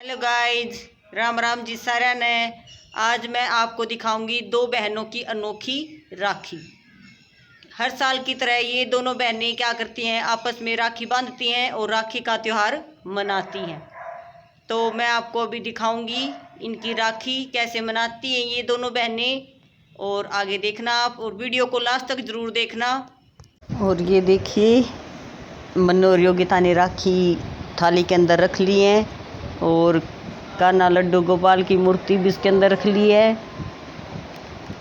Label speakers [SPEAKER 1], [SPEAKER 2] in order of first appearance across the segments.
[SPEAKER 1] Hello guys, Ram Ram ji सारा ने। आज मैं आपको दिखाऊंगी दो बहनों की अनोखी राखी। हर साल की तरह ये दोनों बहनें क्या करती हैं, आपस में राखी बांधती हैं और राखी का त्यौहार मनाती हैं। तो मैं आपको अभी दिखाऊंगी इनकी राखी कैसे मनाती हैं ये दोनों बहनें। और आगे देखना आप, और वीडियो को लास्ट तक ज़रूर देखना। और ये देखिए, मन्नू और योगिता ने राखी थाली के अंदर रख ली है और कान्हा लड्डू गोपाल की मूर्ति भी इसके अंदर रख ली है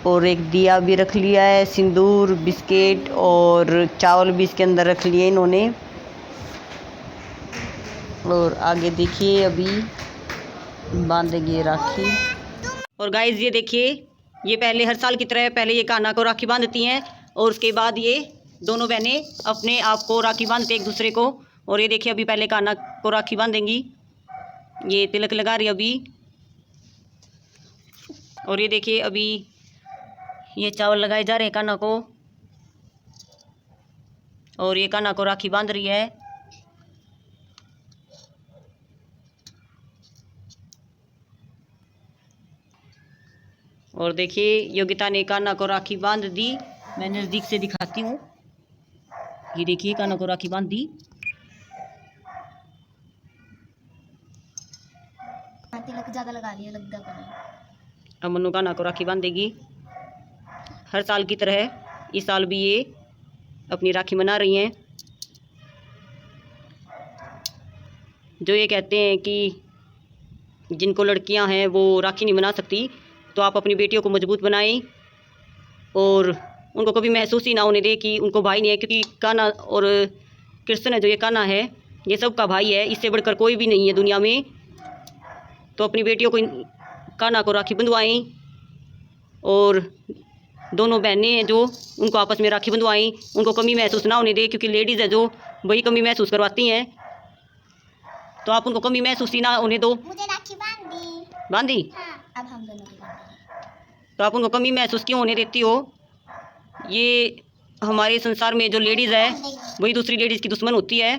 [SPEAKER 1] और एक दिया भी रख लिया है, सिंदूर, बिस्किट और चावल भी इसके अंदर रख लिए इन्होंने। और आगे देखिए अभी बांधेंगे राखी। और गाइस ये देखिए, ये पहले हर साल की तरह पहले ये कान्हा को राखी बांधती हैं और उसके बाद ये दोनों बहनें अपने आप को राखी बांधते एक दूसरे को। और ये देखिए अभी पहले कान्हा को राखी बांधेंगी, ये तिलक लगा रही अभी। और ये देखिए अभी ये चावल लगाए जा रहे हैं कान्हा को, और ये कान्हा को राखी बांध रही है। और देखिए योगिता ने कान्हा को राखी बांध दी। मैं नज़दीक से दिखाती हूँ, ये देखिए कान्हा को राखी बांध दी।
[SPEAKER 2] तिलक ज़्यादा लगा लिया, लग गया।
[SPEAKER 1] अब मन्नू कान्हा को राखी बांधेगी हर साल की तरह। इस साल भी ये अपनी राखी मना रही हैं। जो ये कहते हैं कि जिनको लड़कियां हैं वो राखी नहीं मना सकती, तो आप अपनी बेटियों को मजबूत बनाएं और उनको कभी महसूस ही ना होने दें कि उनको भाई नहीं है। क्योंकि कान्हा और कृष्ण है, जो ये कान्हा है ये सबका भाई है, इससे बढ़कर कोई भी नहीं है दुनिया में। तो अपनी बेटियों को कान्हा को राखी बंधवाएं और दोनों बहनें हैं जो उनको आपस में राखी बंधवाएं, उनको कमी महसूस ना होने दें। क्योंकि लेडीज़ है जो वही कमी महसूस करवाती हैं, तो आप उनको कमी महसूस ही ना होने दो।
[SPEAKER 2] मुझे राखी
[SPEAKER 1] बांधी
[SPEAKER 2] हाँ, अब हम दोनों की बांधी।
[SPEAKER 1] तो आप उनको कमी महसूस क्यों होने देती हो। ये हमारे संसार में जो लेडीज़ है वही दूसरी लेडीज़ की दुश्मन होती है।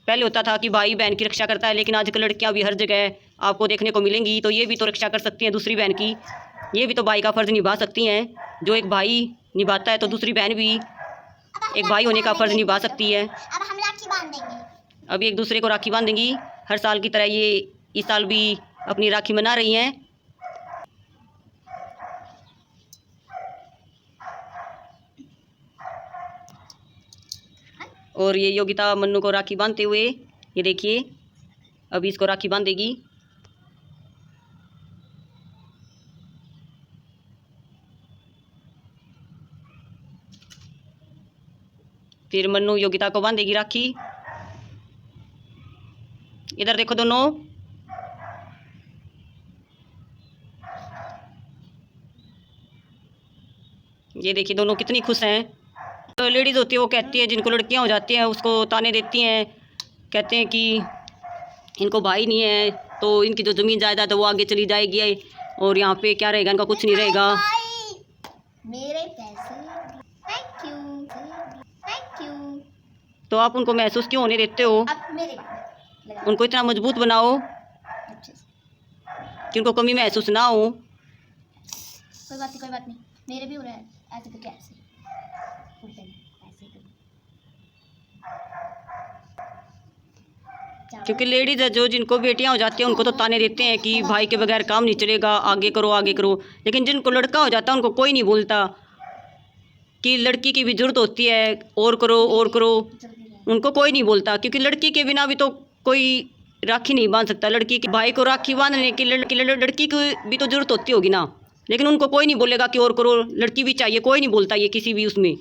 [SPEAKER 1] पहले होता था कि भाई बहन की रक्षा करता है, लेकिन आजकल लड़कियां भी हर जगह आपको देखने को मिलेंगी, तो ये भी तो रक्षा कर सकती हैं दूसरी बहन की। ये भी तो भाई का फ़र्ज़ निभा सकती हैं। जो एक भाई निभाता है तो दूसरी बहन भी एक भाई होने का फ़र्ज़ निभा सकती है।
[SPEAKER 2] अब हम राखी बांध देंगे।
[SPEAKER 1] अभी एक दूसरे को राखी बांधेंगी हर साल की तरह। ये इस साल भी अपनी राखी मना रही हैं। और ये योगिता मन्नू को राखी बांधते हुए, ये देखिए अभी इसको राखी बांधेगी। फिर मन्नू योगिता को बांधेगी राखी। इधर देखो दोनों। ये देखिए दोनों कितनी खुश हैं। तो लेडीज़ होती है वो कहती है, जिनको लड़कियां हो जाती हैं उसको ताने देती हैं, कहते हैं कि इनको भाई नहीं है तो इनकी जो ज़मीन जायदाद है वो आगे चली जाएगी और यहाँ पे क्या रहेगा, इनका कुछ नहीं रहेगा।
[SPEAKER 2] मेरे पैसे थैंक यू।
[SPEAKER 1] तो आप उनको महसूस क्यों होने देते हो।
[SPEAKER 2] अब मेरे लगा।
[SPEAKER 1] उनको इतना मजबूत बनाओ
[SPEAKER 2] अच्छे से।
[SPEAKER 1] कि उनको कमी महसूस ना हो।
[SPEAKER 2] कोई बात नहीं, मेरे भी हो रहा है ऐसे करके, ऐसे उल्टे ऐसे करके।
[SPEAKER 1] क्योंकि लेडीज़ है जो, जिनको बेटियां हो जाती हैं उनको तो ताने देते हैं कि भाई के बगैर काम नहीं चलेगा, आगे करो आगे करो। लेकिन जिनको लड़का हो जाता है उनको कोई नहीं बोलता कि लड़की की भी जरूरत होती है, और करो और करो। उनको कोई नहीं बोलता, क्योंकि लड़की के बिना भी तो कोई राखी नहीं बांध सकता। लड़की के भाई को राखी बांधने की लड़की की भी तो जरूरत होती होगी ना। लेकिन उनको कोई नहीं बोलेगा कि और करो, लड़की भी चाहिए। कोई नहीं बोलता ये किसी भी उसमें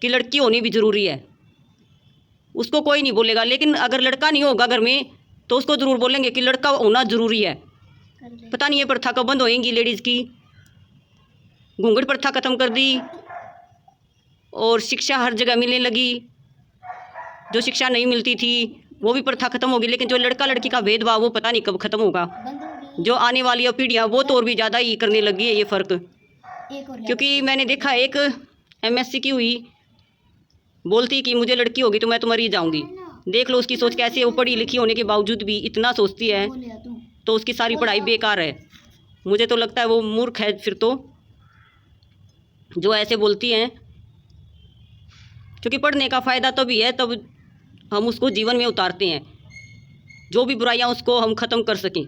[SPEAKER 1] कि लड़की होनी भी ज़रूरी है, उसको कोई नहीं बोलेगा। लेकिन अगर लड़का नहीं होगा घर में तो उसको ज़रूर बोलेंगे कि लड़का होना ज़रूरी है। पता नहीं ये प्रथा कब बंद होएंगी लेडीज़ की। घूंघट प्रथा ख़त्म कर दी और शिक्षा हर जगह मिलने लगी। जो शिक्षा नहीं मिलती थी वो भी प्रथा ख़त्म होगी। लेकिन जो लड़का लड़की का भेदभाव वो पता नहीं कब ख़त्म होगा। जो आने वाली पीढ़ियाँ वो तो और भी ज़्यादा ही करने लगी है ये फ़र्क। क्योंकि मैंने देखा एक MSc की हुई बोलती कि मुझे लड़की होगी तो मैं तो मर ही जाऊँगी। देख लो उसकी सोच कैसी है। वो पढ़ी लिखी होने के बावजूद भी इतना सोचती है, तो उसकी सारी पढ़ाई बेकार है। मुझे तो लगता है वो मूर्ख है फिर तो, जो ऐसे बोलती हैं। क्योंकि पढ़ने का फ़ायदा तभी है तब हम उसको जीवन में उतारते हैं, जो भी बुराइयां उसको हम ख़त्म कर सकें,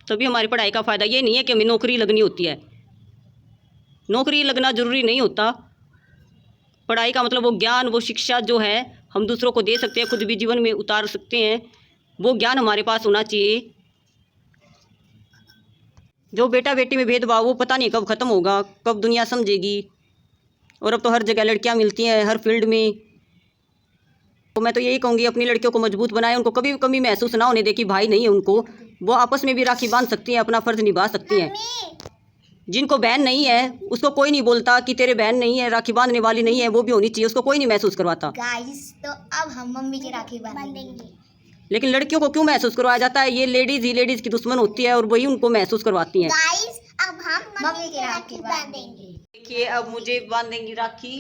[SPEAKER 1] तभी हमारी पढ़ाई का फ़ायदा। ये नहीं है कि हमें नौकरी लगनी होती है, नौकरी लगना ज़रूरी नहीं होता। पढ़ाई का मतलब वो ज्ञान, वो शिक्षा जो है हम दूसरों को दे सकते हैं, खुद भी जीवन में उतार सकते हैं, वो ज्ञान हमारे पास होना चाहिए। जो बेटा बेटी में भेदभाव वो पता नहीं कब ख़त्म होगा, कब दुनिया समझेगी। और अब तो हर जगह लड़कियां मिलती हैं, हर फील्ड में। तो मैं तो यही कहूँगी अपनी लड़कियों को मजबूत बनाएं, उनको कभी भी कमी महसूस ना होने दे कि भाई नहीं है उनको। वो आपस में भी राखी बांध सकती हैं, अपना फ़र्ज़ निभा सकती हैं। जिनको बहन नहीं है उसको कोई नहीं बोलता कि तेरे बहन नहीं है, राखी बांधने वाली नहीं है, वो भी होनी चाहिए, उसको कोई नहीं महसूस करवाता।
[SPEAKER 2] गाइस तो अब हम मम्मी की राखी बांधेंगे।
[SPEAKER 1] लेकिन लड़कियों को क्यों महसूस करवाया जाता है? ये लेडीज़ ही लेडीज़ की दुश्मन होती है और वही उनको महसूस करवाती हैं।
[SPEAKER 2] गाइस अब हम मम्मी की राखी बांधेंगे।
[SPEAKER 1] देखिए अब मुझे बांधेंगी राखी।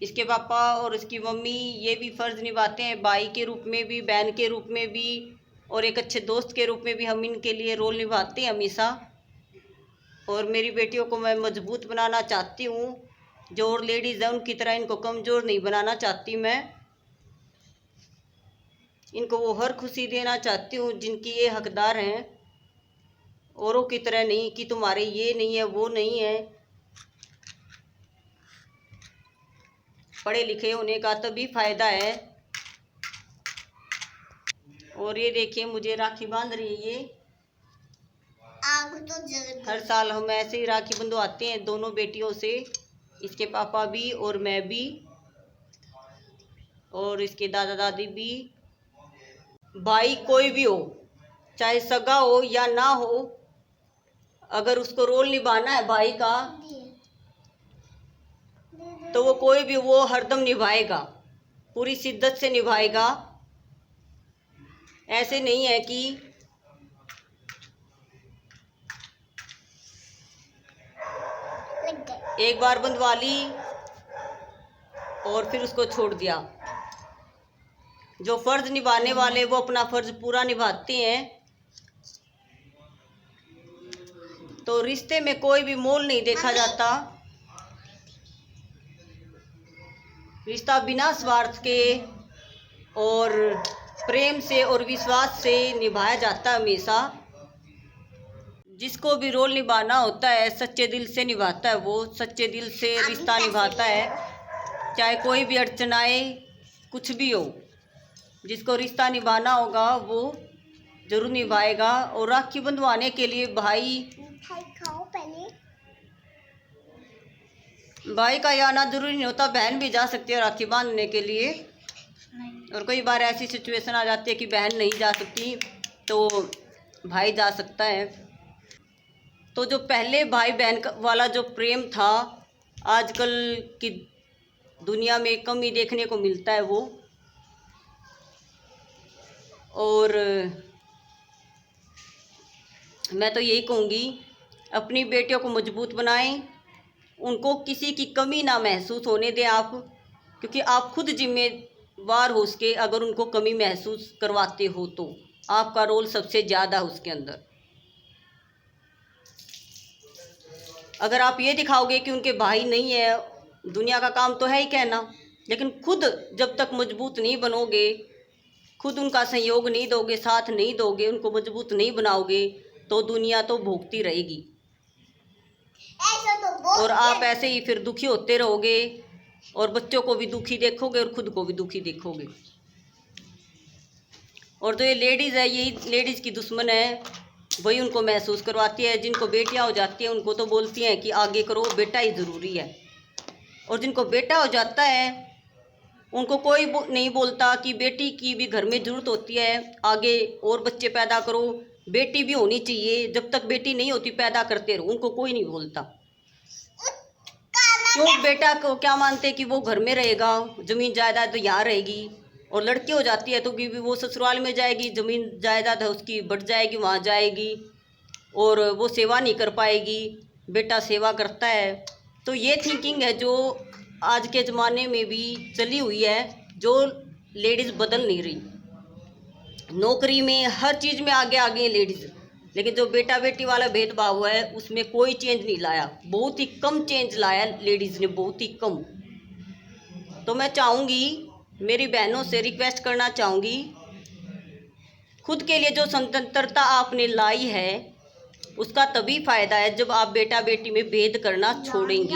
[SPEAKER 1] इसके पापा और इसकी मम्मी ये भी फ़र्ज़ निभाते हैं, भाई के रूप में भी, बहन के रूप में भी, और एक अच्छे दोस्त के रूप में भी हम इनके लिए रोल निभाते हैं हमेशा। और मेरी बेटियों को मैं मजबूत बनाना चाहती हूँ, जो और लेडीज़ हैं उनकी तरह इनको कमज़ोर नहीं बनाना चाहती मैं। इनको वो हर खुशी देना चाहती हूँ जिनकी ये हकदार हैं, औरों की तरह नहीं कि तुम्हारे ये नहीं है वो नहीं है। पढ़े लिखे होने का तभी फ़ायदा है। और ये देखिए मुझे राखी बांध रही है ये।
[SPEAKER 2] तो
[SPEAKER 1] हर साल हम ऐसे ही राखी बंधवाते हैं दोनों बेटियों से, इसके पापा भी और मैं भी, और इसके दादा दादी भी। भाई कोई भी हो, चाहे सगा हो या ना हो, अगर उसको रोल निभाना है भाई का तो वो कोई भी वो हरदम निभाएगा, पूरी शिद्दत से निभाएगा। ऐसे नहीं है कि एक बार बंधवा ली और फिर उसको छोड़ दिया। जो फ़र्ज़ निभाने वाले वो अपना फ़र्ज़ पूरा निभाते हैं। तो रिश्ते में कोई भी मोल नहीं देखा जाता। रिश्ता बिना स्वार्थ के और प्रेम से और विश्वास से निभाया जाता है हमेशा। जिसको भी रोल निभाना होता है सच्चे दिल से निभाता है, वो सच्चे दिल से रिश्ता निभाता है, चाहे कोई भी अड़चन आए, कुछ भी हो। जिसको रिश्ता निभाना होगा वो ज़रूर निभाएगा। और राखी बंधवाने के लिए भाई
[SPEAKER 2] खाओ पहले।
[SPEAKER 1] भाई का आना ज़रूरी नहीं होता, बहन भी जा सकती है राखी बांधने के लिए। और कई बार ऐसी सिचुएशन आ जाती है कि बहन नहीं जा सकती तो भाई जा सकता है। तो जो पहले भाई बहन वाला जो प्रेम था, आजकल की दुनिया में कम ही देखने को मिलता है वो। और मैं तो यही कहूँगी अपनी बेटियों को मजबूत बनाएं, उनको किसी की कमी ना महसूस होने दें आप, क्योंकि आप खुद जिम्मेवार हो उसके। अगर उनको कमी महसूस करवाते हो तो आपका रोल सबसे ज़्यादा उसके अंदर। अगर आप ये दिखाओगे कि उनके भाई नहीं है, दुनिया का काम तो है ही कहना, लेकिन खुद जब तक मजबूत नहीं बनोगे, खुद उनका सहयोग नहीं दोगे, साथ नहीं दोगे, उनको मजबूत नहीं बनाओगे, तो दुनिया तो भोगती रहेगी। और आप ऐसे ही फिर दुखी होते रहोगे और बच्चों को भी दुखी देखोगे और खुद को भी दुखी देखोगे। और जो ये लेडीज़ है, यही लेडीज़ की दुश्मन है, वही उनको महसूस करवाती है। जिनको बेटियां हो जाती हैं उनको तो बोलती हैं कि आगे करो, बेटा ही ज़रूरी है। और जिनको बेटा हो जाता है उनको कोई नहीं बोलता कि बेटी की भी घर में ज़रूरत होती है, आगे और बच्चे पैदा करो, बेटी भी होनी चाहिए, जब तक बेटी नहीं होती पैदा करते रहो, उनको कोई नहीं बोलता। क्यों? बेटा को क्या मानते कि वो घर में रहेगा, ज़मीन जायदाद तो यहाँ रहेगी, और लड़की हो जाती है तो कि वो ससुराल में जाएगी, ज़मीन जायदाद है उसकी बढ़ जाएगी, वहाँ जाएगी, और वो सेवा नहीं कर पाएगी, बेटा सेवा करता है। तो ये थिंकिंग है जो आज के ज़माने में भी चली हुई है, जो लेडीज़ बदल नहीं रही। नौकरी में हर चीज़ में आगे आगे है लेडीज़, लेकिन जो बेटा बेटी वाला भेदभाव है उसमें कोई चेंज नहीं लाया, बहुत ही कम चेंज लाया लेडीज़ ने, बहुत ही कम। तो मैं चाहूँगी, मेरी बहनों से रिक्वेस्ट करना चाहूँगी, खुद के लिए जो स्वतंत्रता आपने लाई है उसका तभी फ़ायदा है जब आप बेटा बेटी में भेद करना छोड़ेंगी,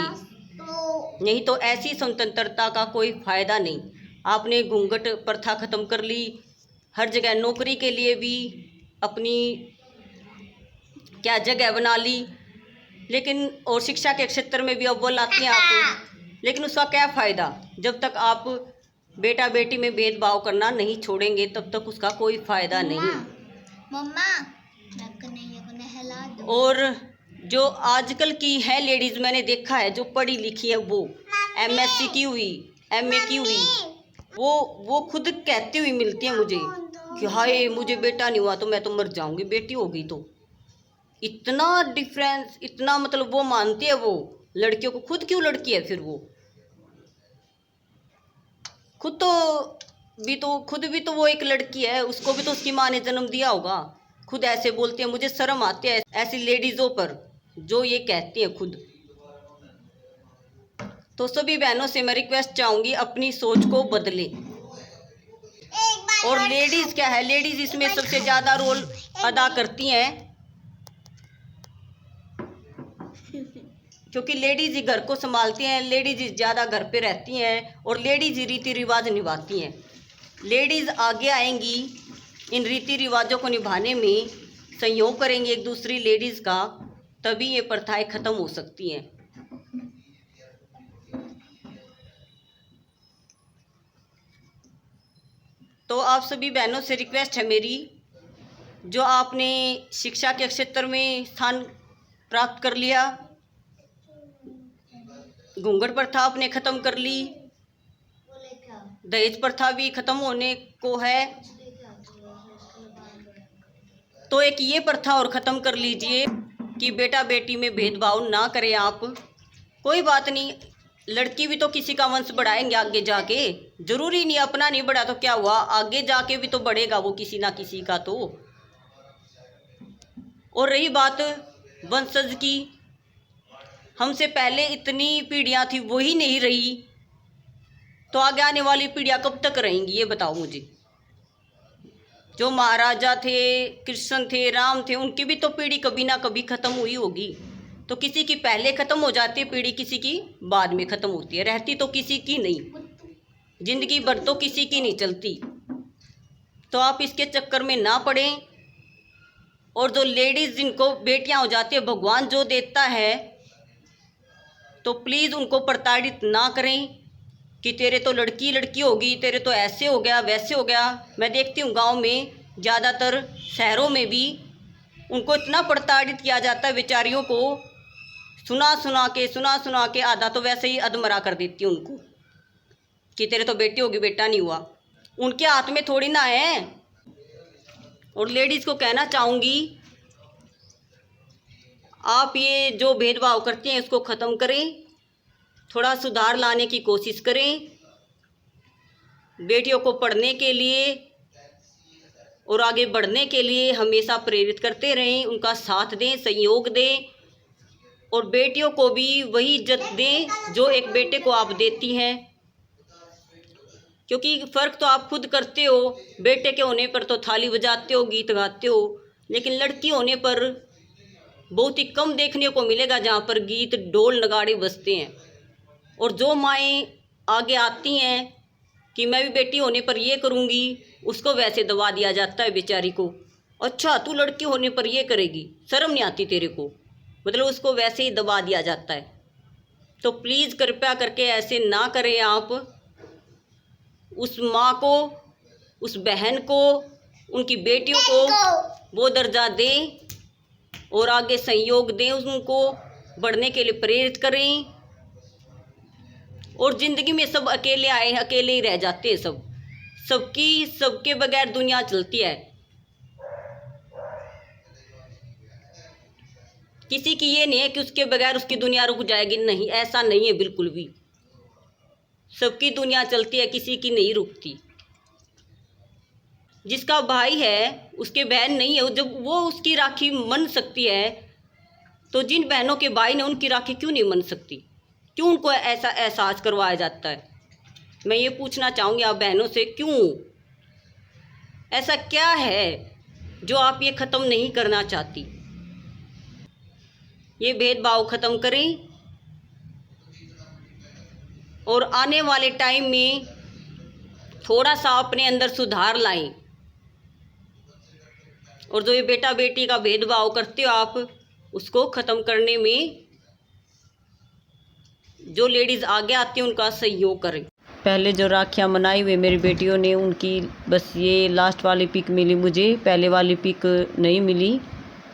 [SPEAKER 1] नहीं तो ऐसी स्वतंत्रता का कोई फ़ायदा नहीं। आपने घूंघट प्रथा ख़त्म कर ली, हर जगह नौकरी के लिए भी अपनी क्या जगह बना ली, लेकिन और शिक्षा के क्षेत्र में भी अव्वल आती हैं आप, लेकिन उसका क्या फ़ायदा जब तक आप बेटा बेटी में भेदभाव करना नहीं छोड़ेंगे, तब तक उसका कोई फ़ायदा नहीं।
[SPEAKER 2] मम्मा नैया को नहला दो।
[SPEAKER 1] और जो आजकल की है लेडीज़, मैंने देखा है जो पढ़ी लिखी है, वो MSc की हुई, MA की हुई, वो खुद कहती हुई मिलती है मुझे कि हाय मुझे बेटा नहीं हुआ तो मैं तो मर जाऊंगी, बेटी हो गई तो। इतना डिफरेंस, इतना मतलब वो मानती है वो लड़कियों को, खुद क्यों लड़की है फिर वो, खुद भी तो वो एक लड़की है, उसको भी तो उसकी माँ ने जन्म दिया होगा। खुद ऐसे बोलती है, मुझे शर्म आती है ऐसी लेडीज़ों पर जो ये कहती है खुद। तो सभी बहनों से मैं रिक्वेस्ट चाहूँगी अपनी सोच को बदलें। और लेडीज़ क्या है, लेडीज़ इसमें सबसे ज़्यादा रोल अदा करती हैं, क्योंकि लेडीज़ ही घर को संभालती हैं, लेडीज़ ही ज़्यादा घर पे रहती हैं और लेडीज़ ही रीति रिवाज निभाती हैं। लेडीज़ आगे आएंगी इन रीति रिवाजों को निभाने में, सहयोग करेंगी एक दूसरी लेडीज़ का, तभी ये प्रथाएं ख़त्म हो सकती हैं। तो आप सभी बहनों से रिक्वेस्ट है मेरी, जो आपने शिक्षा के क्षेत्र में स्थान प्राप्त कर लिया, घूंघट प्रथा आपने ख़त्म कर ली, दहेज प्रथा भी ख़त्म होने को है, तो एक ये प्रथा और ख़त्म कर लीजिए कि बेटा बेटी में भेदभाव ना करें आप। कोई बात नहीं, लड़की भी तो किसी का वंश बढ़ाएंगे आगे जाके, ज़रूरी नहीं अपना नहीं बढ़ा तो क्या हुआ, आगे जाके भी तो बढ़ेगा वो किसी ना किसी का तो। और रही बात वंशज की, हमसे पहले इतनी पीढ़ियाँ थी वही नहीं रही, तो आगे आने वाली पीढ़ियाँ कब तक रहेंगी ये बताओ मुझे। जो महाराजा थे, कृष्ण थे, राम थे, उनकी भी तो पीढ़ी कभी ना कभी ख़त्म हुई होगी। तो किसी की पहले ख़त्म हो जाती है पीढ़ी, किसी की बाद में ख़त्म होती है, रहती तो किसी की नहीं, ज़िंदगी भर तो किसी की नहीं चलती। तो आप इसके चक्कर में ना पड़ें। और जो लेडीज़ जिनको बेटियां हो जाती है, भगवान जो देता है, तो प्लीज़ उनको प्रताड़ित ना करें कि तेरे तो लड़की लड़की होगी, तेरे तो ऐसे हो गया वैसे हो गया। मैं देखती हूँ गांव में, ज़्यादातर शहरों में भी उनको इतना प्रताड़ित किया जाता है बेचारियों को, सुना सुना के आधा तो वैसे ही अधमरा कर देती हूँ उनको कि तेरे तो बेटी होगी बेटा नहीं हुआ। उनके हाथ में थोड़ी ना है। और लेडीज़ को कहना चाहूँगी, आप ये जो भेदभाव करती हैं इसको ख़त्म करें, थोड़ा सुधार लाने की कोशिश करें, बेटियों को पढ़ने के लिए और आगे बढ़ने के लिए हमेशा प्रेरित करते रहें, उनका साथ दें, सहयोग दें, और बेटियों को भी वही इज्जत दें जो एक बेटे को आप देती हैं। क्योंकि फ़र्क तो आप खुद करते हो, बेटे के होने पर तो थाली बजाते हो, गीत गाते हो, लेकिन लड़की होने पर बहुत ही कम देखने को मिलेगा जहाँ पर गीत ढोल नगाड़े बजते हैं। और जो माएँ आगे आती हैं कि मैं भी बेटी होने पर ये करूँगी, उसको वैसे दबा दिया जाता है बेचारी को। अच्छा तू लड़की होने पर ये करेगी, शर्म नहीं आती तेरे को, मतलब उसको वैसे ही दबा दिया जाता है। तो प्लीज़ कृपया करके ऐसे ना करें आप। उस माँ को, उस बहन को, उनकी बेटियों को वो दर्जा दें और आगे सहयोग दें, उनको बढ़ने के लिए प्रेरित करें। और ज़िंदगी में सब अकेले आए हैं, अकेले ही रह जाते हैं सब, सबके बगैर दुनिया चलती है। किसी की ये नहीं है कि उसके बगैर उसकी दुनिया रुक जाएगी, नहीं, ऐसा नहीं है बिल्कुल भी। सबकी दुनिया चलती है, किसी की नहीं रुकती। जिसका भाई है उसके बहन नहीं है, जब वो उसकी राखी मन सकती है तो जिन बहनों के भाई ने उनकी राखी क्यों नहीं मन सकती? क्यों उनको ऐसा एहसास करवाया जाता है? मैं ये पूछना चाहूँगी आप बहनों से, क्यों? ऐसा क्या है जो आप ये ख़त्म नहीं करना चाहती? ये भेदभाव ख़त्म करें और आने वाले टाइम में थोड़ा सा अपने अंदर सुधार लाएं। और जो ये बेटा बेटी का भेदभाव करते हो आप, उसको ख़त्म करने में जो लेडीज़ आगे आती हैं उनका सहयोग करें। पहले जो राखियाँ मनाई हुई मेरी बेटियों ने, उनकी बस ये लास्ट वाली पिक मिली मुझे, पहले वाली पिक नहीं मिली।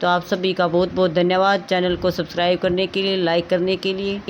[SPEAKER 1] तो आप सभी का बहुत बहुत धन्यवाद चैनल को सब्सक्राइब करने के लिए, लाइक करने के लिए।